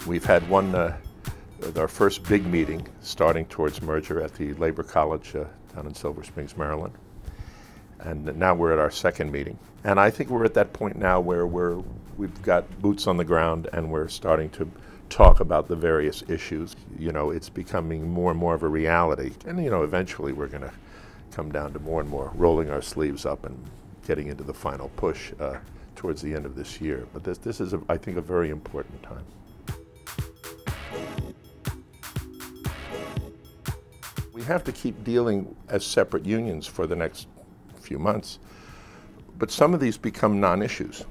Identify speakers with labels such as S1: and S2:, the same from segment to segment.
S1: We've had our first big meeting starting towards merger at the Labor College down in Silver Springs, Maryland. And now we're at our second meeting. And I think we're at that point now where we've got boots on the ground and we're starting to talk about the various issues. You know, it's becoming more and more of a reality. And, you know, eventually we're going to come down to more and more rolling our sleeves up and getting into the final push towards the end of this year. But this is, I think, a very important time. We have to keep dealing as separate unions for the next few months, but some of these become non-issues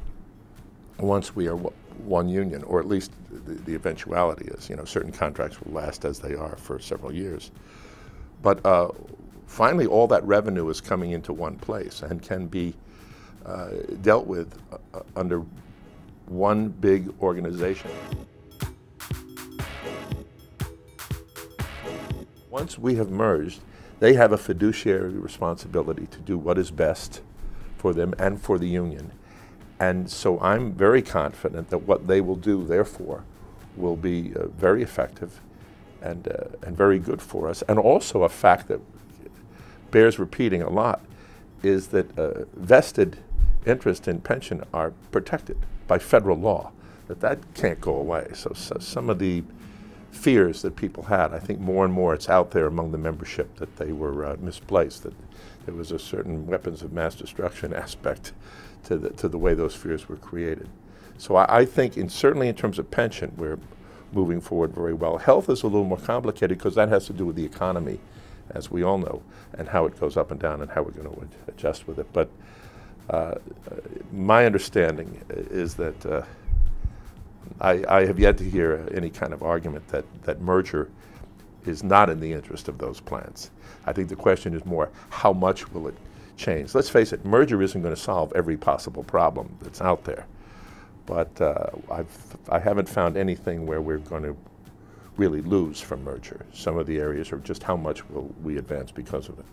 S1: once we are one union, or at least the eventuality is, you know, certain contracts will last as they are for several years. But finally, all that revenue is coming into one place and can be dealt with under one big organization. Once we have merged, they have a fiduciary responsibility to do what is best for them and for the union. And so I'm very confident that what they will do, therefore, will be very effective and very good for us. And also a fact that bears repeating a lot is that vested interest in pension are protected by federal law, that can't go away. So some of the fears that people had, I think more and more it's out there among the membership that they were misplaced, that there was a certain weapons of mass destruction aspect to the way those fears were created. So I think certainly in terms of pension, we're moving forward very well. Health is a little more complicated because that has to do with the economy, as we all know, and how it goes up and down and how we're going to adjust with it. But my understanding is that I have yet to hear any kind of argument that merger is not in the interest of those plans. I think the question is more, how much will it change? Let's face it, merger isn't going to solve every possible problem that's out there. But I haven't found anything where we're going to really lose from merger. Some of the areas are just how much will we advance because of it.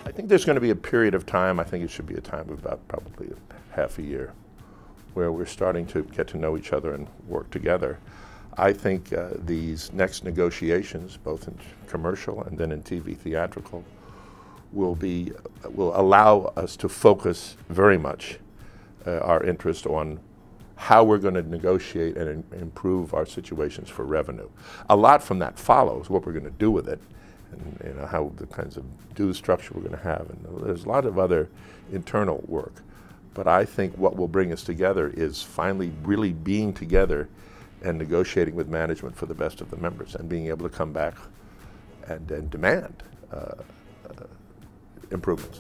S1: I think there's going to be a period of time, I think it should be a time of about probably half a year, where we're starting to get to know each other and work together. I think these next negotiations, both in commercial and then in TV theatrical, will allow us to focus very much our interest on how we're going to negotiate and improve our situations for revenue. A lot from that follows what we're going to do with it, and you know, how the kinds of dues structure we're going to have. And there's a lot of other internal work. But I think what will bring us together is finally really being together and negotiating with management for the best of the members and being able to come back and demand improvements.